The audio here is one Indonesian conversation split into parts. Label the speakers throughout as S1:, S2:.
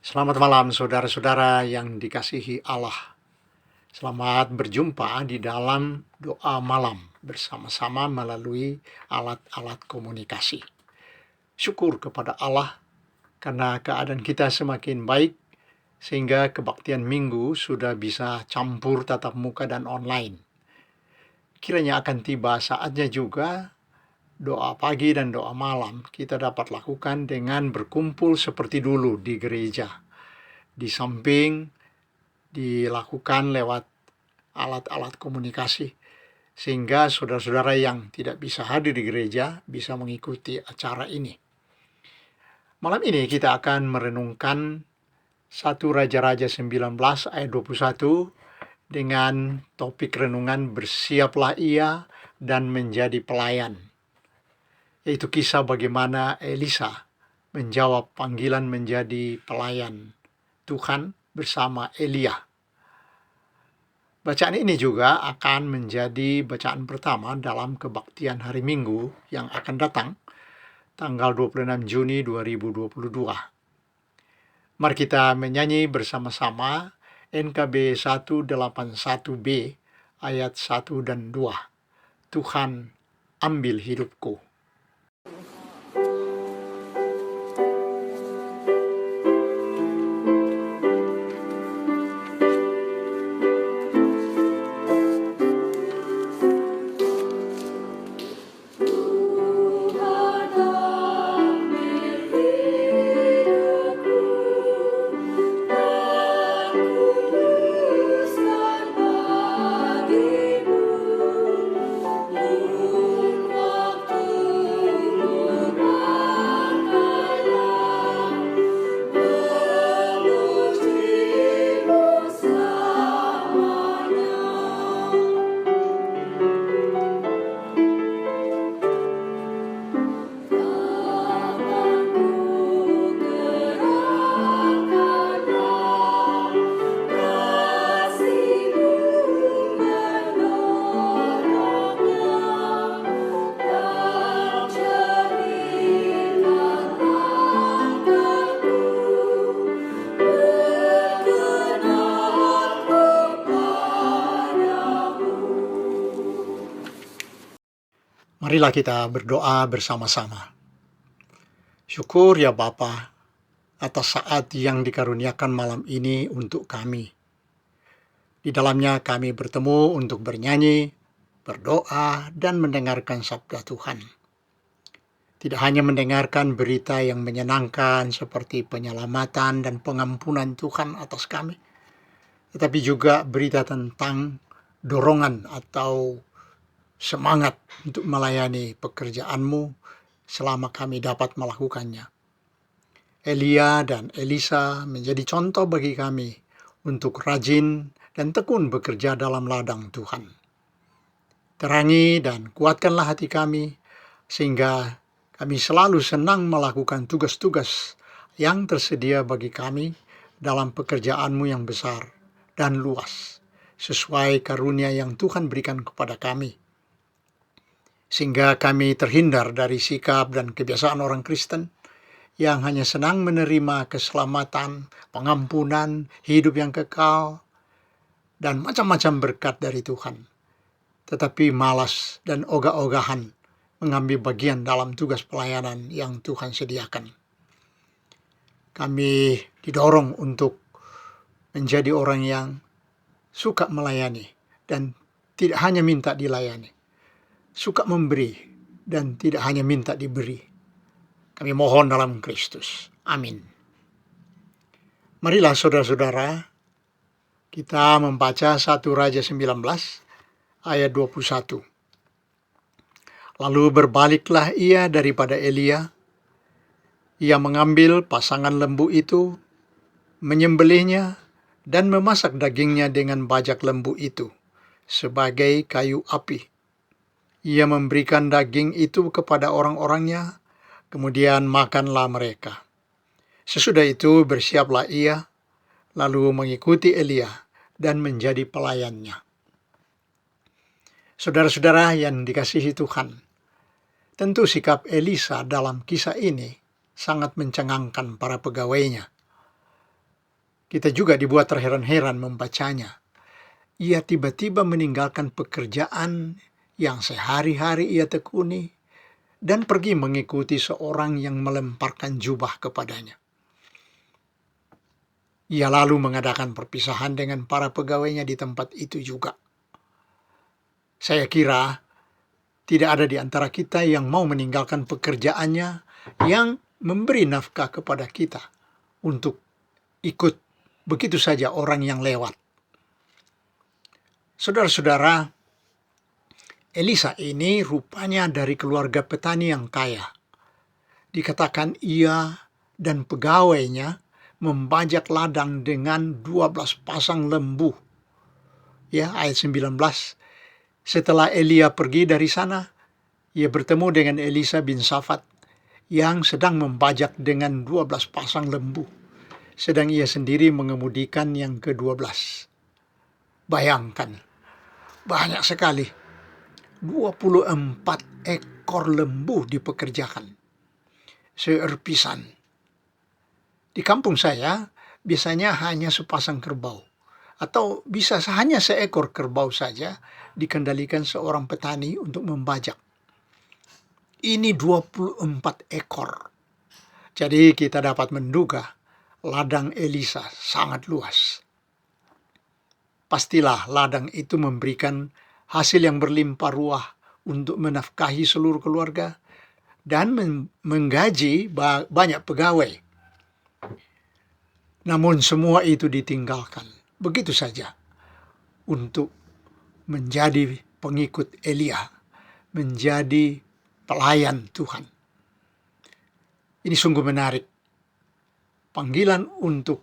S1: Selamat malam saudara-saudara yang dikasihi Allah. Selamat berjumpa di dalam doa malam bersama-sama melalui alat-alat komunikasi. Syukur kepada Allah karena keadaan kita semakin baik sehingga kebaktian minggu sudah bisa campur tatap muka dan online. Kiranya akan tiba saatnya juga doa pagi dan doa malam kita dapat lakukan dengan berkumpul seperti dulu di gereja. Di samping dilakukan lewat alat-alat komunikasi, sehingga saudara-saudara yang tidak bisa hadir di gereja bisa mengikuti acara ini. Malam ini kita akan merenungkan 1 Raja-Raja 19 ayat 21 dengan topik renungan bersiaplah ia dan menjadi pelayan. Yaitu kisah bagaimana Elisa menjawab panggilan menjadi pelayan Tuhan bersama Elia. Bacaan ini juga akan menjadi bacaan pertama dalam kebaktian hari Minggu yang akan datang, tanggal 26 Juni 2022. Mari kita menyanyi bersama-sama NKB 181B ayat 1 dan 2. Tuhan, ambil hidupku. Marilah kita berdoa bersama-sama. Syukur ya Bapa atas saat yang dikaruniakan malam ini untuk kami. Di dalamnya kami bertemu untuk bernyanyi, berdoa, dan mendengarkan sabda Tuhan. Tidak hanya mendengarkan berita yang menyenangkan seperti penyelamatan dan pengampunan Tuhan atas kami, tetapi juga berita tentang dorongan atau semangat untuk melayani pekerjaan-Mu selama kami dapat melakukannya. Elia dan Elisa menjadi contoh bagi kami untuk rajin dan tekun bekerja dalam ladang Tuhan. Terangi dan kuatkanlah hati kami sehingga kami selalu senang melakukan tugas-tugas yang tersedia bagi kami dalam pekerjaan-Mu yang besar dan luas, sesuai karunia yang Tuhan berikan kepada kami. Sehingga kami terhindar dari sikap dan kebiasaan orang Kristen yang hanya senang menerima keselamatan, pengampunan, hidup yang kekal, dan macam-macam berkat dari Tuhan, tetapi malas dan ogah-ogahan mengambil bagian dalam tugas pelayanan yang Tuhan sediakan. Kami didorong untuk menjadi orang yang suka melayani dan tidak hanya minta dilayani, suka memberi dan tidak hanya minta diberi. Kami mohon dalam Kristus. Amin. Marilah saudara-saudara, kita membaca 1 Raja 19 ayat 21. Lalu berbaliklah ia daripada Elia. Ia mengambil pasangan lembu itu, menyembelihnya, dan memasak dagingnya dengan bajak lembu itu sebagai kayu api. Ia memberikan daging itu kepada orang-orangnya, kemudian makanlah mereka. Sesudah itu bersiaplah ia, lalu mengikuti Elia dan menjadi pelayannya. Saudara-saudara yang dikasihi Tuhan, tentu sikap Elisa dalam kisah ini sangat mencengangkan para pegawainya. Kita juga dibuat terheran-heran membacanya. Ia tiba-tiba meninggalkan pekerjaan yang sehari-hari ia tekuni dan pergi mengikuti seorang yang melemparkan jubah kepadanya. Ia lalu mengadakan perpisahan dengan para pegawainya di tempat itu juga. Saya kira tidak ada di antara kita yang mau meninggalkan pekerjaannya yang memberi nafkah kepada kita untuk ikut begitu saja orang yang lewat. Saudara-saudara, Elisa ini rupanya dari keluarga petani yang kaya. Dikatakan ia dan pegawainya membajak ladang dengan 12 pasang lembu. Ya, ayat 19. Setelah Elia pergi dari sana, ia bertemu dengan Elisa bin Safat yang sedang membajak dengan 12 pasang lembu, sedang ia sendiri mengemudikan yang ke-12. Bayangkan, banyak sekali, 24 ekor lembu dipekerjakan, seerpisan. Di kampung saya, biasanya hanya sepasang kerbau, atau bisa hanya seekor kerbau saja dikendalikan seorang petani untuk membajak. Ini 24 ekor. Jadi kita dapat menduga ladang Elisa sangat luas. Pastilah ladang itu memberikan hasil yang berlimpah ruah untuk menafkahi seluruh keluarga dan menggaji banyak pegawai. Namun semua itu ditinggalkan begitu saja untuk menjadi pengikut Elia, menjadi pelayan Tuhan. Ini sungguh menarik. Panggilan untuk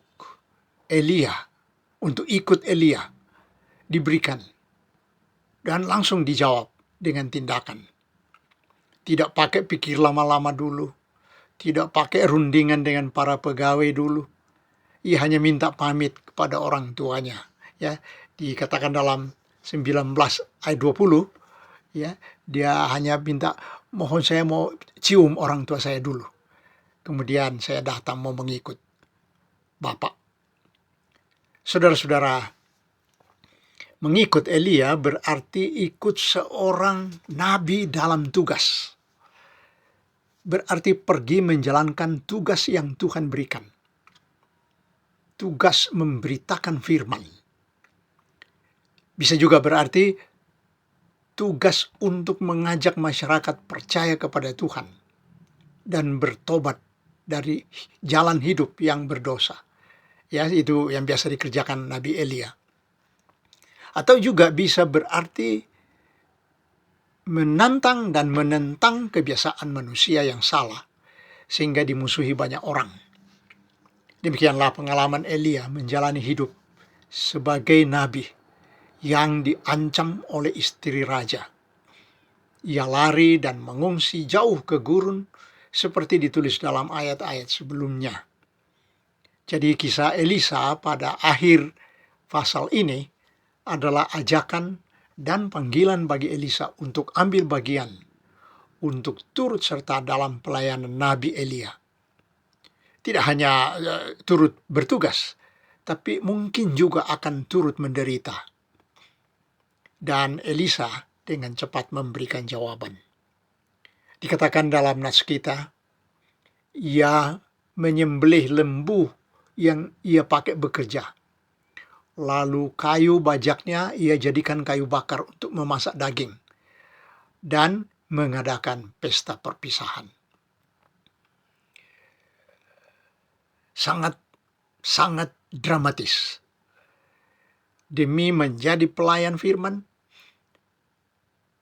S1: Elia, untuk ikut Elia, diberikan dan langsung dijawab dengan tindakan. Tidak pakai pikir lama-lama dulu, tidak pakai rundingan dengan para pegawai dulu. Ia hanya minta pamit kepada orang tuanya. Ya, dikatakan dalam 19 ayat 20, ya, dia hanya minta, mohon saya mau cium orang tua saya dulu. Kemudian saya datang mau mengikut Bapak. Saudara-saudara, mengikut Elia berarti ikut seorang nabi dalam tugas. Berarti pergi menjalankan tugas yang Tuhan berikan. Tugas memberitakan firman. Bisa juga berarti tugas untuk mengajak masyarakat percaya kepada Tuhan dan bertobat dari jalan hidup yang berdosa. Ya, itu yang biasa dikerjakan Nabi Elia. Atau juga bisa berarti menantang dan menentang kebiasaan manusia yang salah sehingga dimusuhi banyak orang. Demikianlah pengalaman Elia menjalani hidup sebagai nabi yang diancam oleh istri raja. Ia lari dan mengungsi jauh ke gurun seperti ditulis dalam ayat-ayat sebelumnya. Jadi kisah Elisa pada akhir pasal ini adalah ajakan dan panggilan bagi Elisa untuk ambil bagian, untuk turut serta dalam pelayanan Nabi Elia. Tidak hanya turut bertugas, tapi mungkin juga akan turut menderita. Dan Elisa dengan cepat memberikan jawaban. Dikatakan dalam nas kita, ia menyembelih lembu yang ia pakai bekerja. Lalu kayu bajaknya ia jadikan kayu bakar untuk memasak daging. Dan mengadakan pesta perpisahan. Sangat dramatis. Demi menjadi pelayan firman,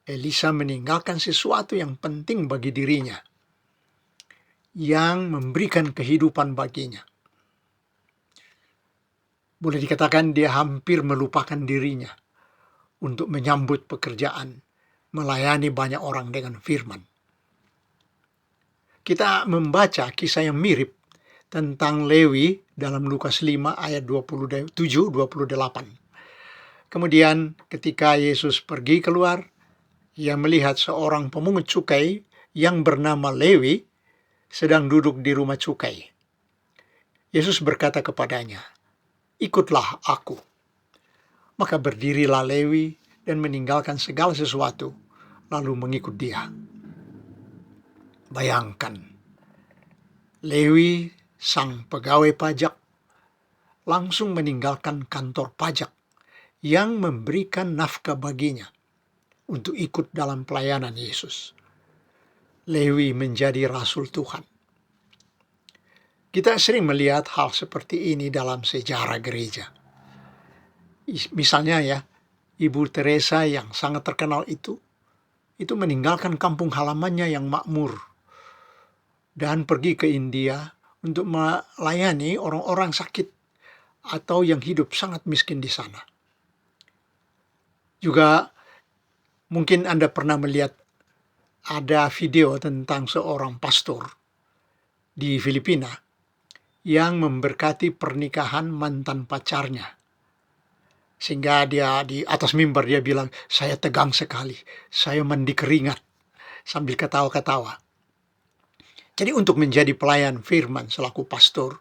S1: Elisa meninggalkan sesuatu yang penting bagi dirinya, yang memberikan kehidupan baginya. Boleh dikatakan dia hampir melupakan dirinya untuk menyambut pekerjaan, melayani banyak orang dengan firman. Kita membaca kisah yang mirip tentang Lewi dalam Lukas 5 ayat 27-28. Kemudian ketika Yesus pergi keluar, ia melihat seorang pemungut cukai yang bernama Lewi sedang duduk di rumah cukai. Yesus berkata kepadanya, ikutlah aku. Maka berdirilah Lewi dan meninggalkan segala sesuatu, lalu mengikut dia. Bayangkan, Lewi, sang pegawai pajak, langsung meninggalkan kantor pajak yang memberikan nafkah baginya untuk ikut dalam pelayanan Yesus. Lewi menjadi rasul Tuhan. Kita sering melihat hal seperti ini dalam sejarah gereja. Misalnya ya, Ibu Teresa yang sangat terkenal itu meninggalkan kampung halamannya yang makmur dan pergi ke India untuk melayani orang-orang sakit atau yang hidup sangat miskin di sana. Juga mungkin Anda pernah melihat ada video tentang seorang pastor di Filipina yang memberkati pernikahan mantan pacarnya. Sehingga dia di atas mimbar dia bilang, saya tegang sekali, saya mandi keringat sambil ketawa-ketawa. Jadi untuk menjadi pelayan firman selaku pastor,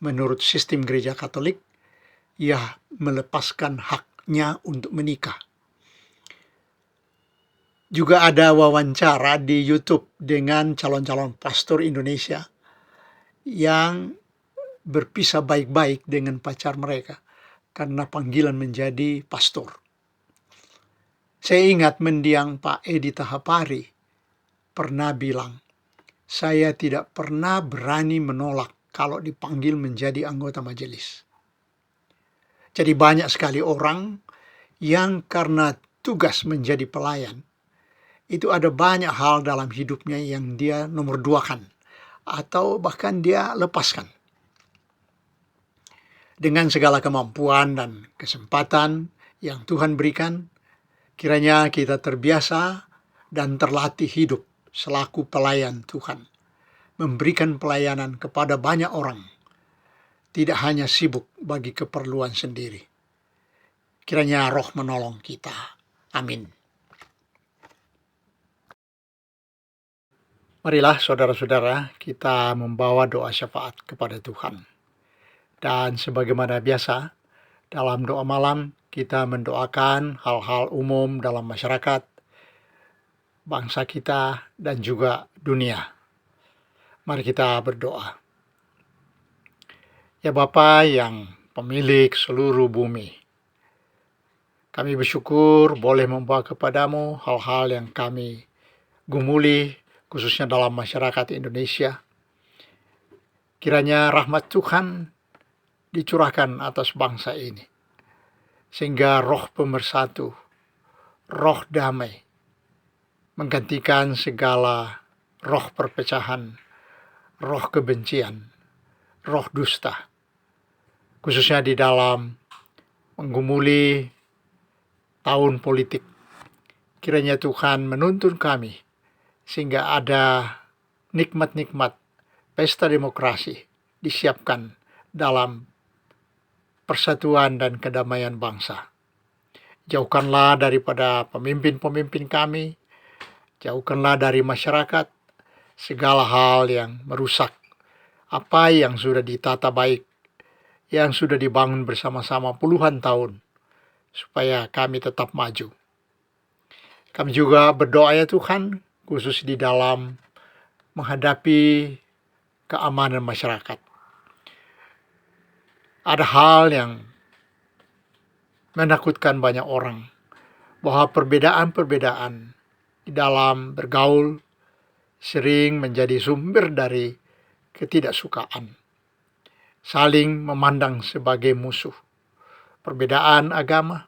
S1: menurut sistem gereja Katolik, ia melepaskan haknya untuk menikah. Juga ada wawancara di YouTube dengan calon-calon pastor Indonesia yang berpisah baik-baik dengan pacar mereka karena panggilan menjadi pastor. Saya ingat mendiang Pak Edi Tahapari pernah bilang, saya tidak pernah berani menolak kalau dipanggil menjadi anggota majelis. Jadi banyak sekali orang yang karena tugas menjadi pelayan, itu ada banyak hal dalam hidupnya yang dia nomor duakan atau bahkan dia lepaskan. Dengan segala kemampuan dan kesempatan yang Tuhan berikan, kiranya kita terbiasa dan terlatih hidup selaku pelayan Tuhan, memberikan pelayanan kepada banyak orang, tidak hanya sibuk bagi keperluan sendiri. Kiranya Roh menolong kita. Amin. Marilah saudara-saudara, kita membawa doa syafaat kepada Tuhan. Dan sebagaimana biasa, dalam doa malam kita mendoakan hal-hal umum dalam masyarakat, bangsa kita, dan juga dunia. Mari kita berdoa. Ya Bapa yang pemilik seluruh bumi, kami bersyukur boleh membawa kepadamu hal-hal yang kami gumuli, khususnya dalam masyarakat Indonesia. Kiranya rahmat Tuhan dicurahkan atas bangsa ini, sehingga roh pemersatu, roh damai, menggantikan segala roh perpecahan, roh kebencian, roh dusta, khususnya di dalam menggumuli tahun politik. Kiranya Tuhan menuntun kami, sehingga ada nikmat-nikmat pesta demokrasi disiapkan dalam persatuan dan kedamaian bangsa. Jauhkanlah daripada pemimpin-pemimpin kami, jauhkanlah dari masyarakat segala hal yang merusak apa yang sudah ditata baik, yang sudah dibangun bersama-sama puluhan tahun, supaya kami tetap maju. Kami juga berdoa ya Tuhan, khusus di dalam menghadapi keamanan masyarakat. Ada hal yang menakutkan banyak orang, bahwa perbedaan-perbedaan di dalam bergaul sering menjadi sumber dari ketidaksukaan, saling memandang sebagai musuh. Perbedaan agama,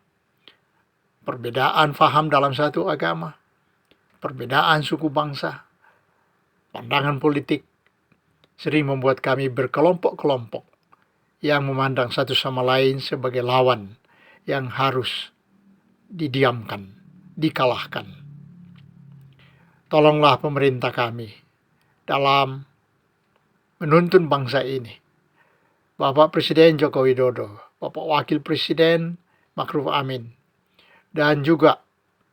S1: perbedaan faham dalam satu agama, perbedaan suku bangsa, pandangan politik, sering membuat kami berkelompok-kelompok yang memandang satu sama lain sebagai lawan yang harus didiamkan, dikalahkan. Tolonglah pemerintah kami dalam menuntun bangsa ini. Bapak Presiden Joko Widodo, Bapak Wakil Presiden Ma'ruf Amin, dan juga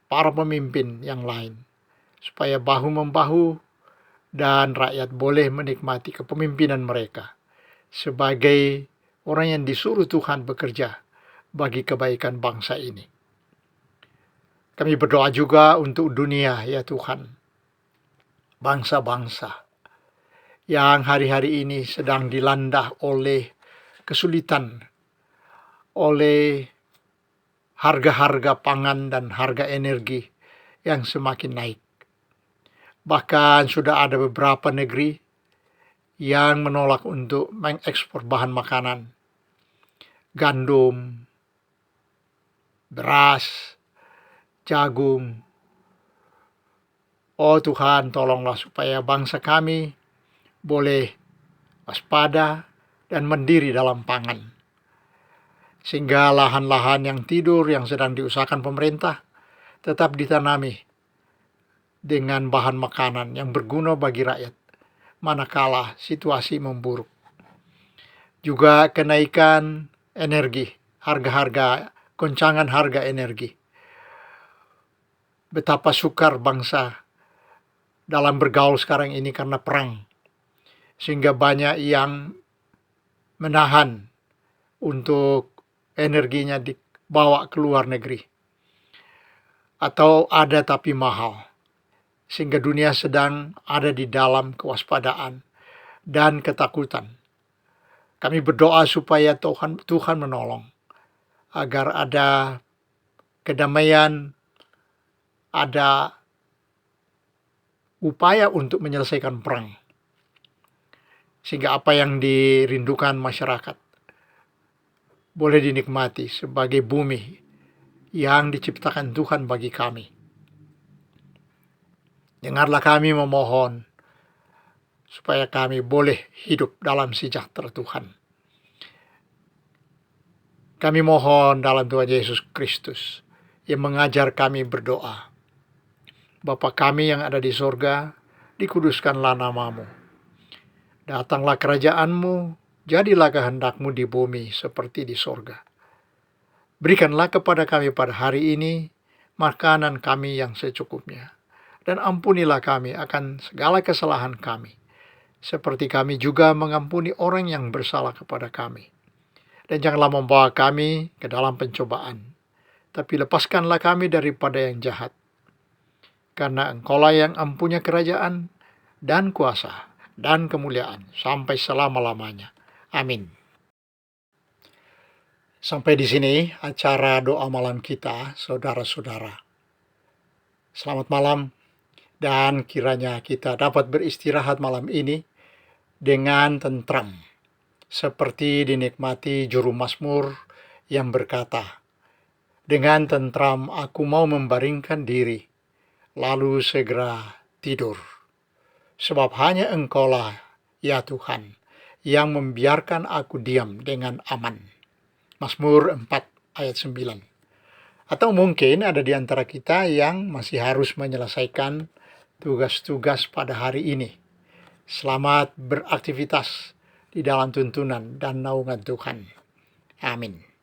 S1: para pemimpin yang lain, supaya bahu-membahu dan rakyat boleh menikmati kepemimpinan mereka sebagai orang yang disuruh Tuhan bekerja bagi kebaikan bangsa ini. Kami berdoa juga untuk dunia, ya Tuhan, bangsa-bangsa yang hari-hari ini sedang dilanda oleh kesulitan, oleh harga-harga pangan dan harga energi yang semakin naik. Bahkan sudah ada beberapa negeri yang menolak untuk mengekspor bahan makanan, gandum, beras, jagung. Oh Tuhan, tolonglah supaya bangsa kami boleh waspada dan mandiri dalam pangan. Sehingga lahan-lahan yang tidur yang sedang diusahakan pemerintah tetap ditanami dengan bahan makanan yang berguna bagi rakyat manakala situasi memburuk. Juga kenaikan energi, harga-harga, goncangan harga energi. Betapa sukar bangsa dalam bergaul sekarang ini karena perang. Sehingga banyak yang menahan untuk energinya dibawa ke luar negeri. Atau ada tapi mahal. Sehingga dunia sedang ada di dalam kewaspadaan dan ketakutan. Kami berdoa supaya Tuhan menolong agar ada kedamaian, ada upaya untuk menyelesaikan perang. Sehingga apa yang dirindukan masyarakat boleh dinikmati sebagai bumi yang diciptakan Tuhan bagi kami. Dengarlah kami memohon supaya kami boleh hidup dalam sejahtera Tuhan. Kami mohon dalam Tuhan Yesus Kristus yang mengajar kami berdoa. Bapa kami yang ada di sorga, dikuduskanlah namamu. Datanglah kerajaanmu, jadilah kehendakmu di bumi seperti di sorga. Berikanlah kepada kami pada hari ini makanan kami yang secukupnya. Dan ampunilah kami akan segala kesalahan kami, seperti kami juga mengampuni orang yang bersalah kepada kami. Dan janganlah membawa kami ke dalam pencobaan, tapi lepaskanlah kami daripada yang jahat. Karena Engkaulah yang empunya kerajaan dan kuasa dan kemuliaan sampai selama-lamanya. Amin. Sampai di sini acara doa malam kita, saudara-saudara. Selamat malam, dan kiranya kita dapat beristirahat malam ini dengan tentram, seperti dinikmati juru Mazmur yang berkata, "Dengan tentram aku mau membaringkan diri, lalu segera tidur. Sebab hanya Engkaulah, ya Tuhan, yang membiarkan aku diam dengan aman." Mazmur 4 ayat 9. Atau mungkin ada di antara kita yang masih harus menyelesaikan tugas-tugas pada hari ini. Selamat beraktivitas di dalam tuntunan dan naungan Tuhan. Amin.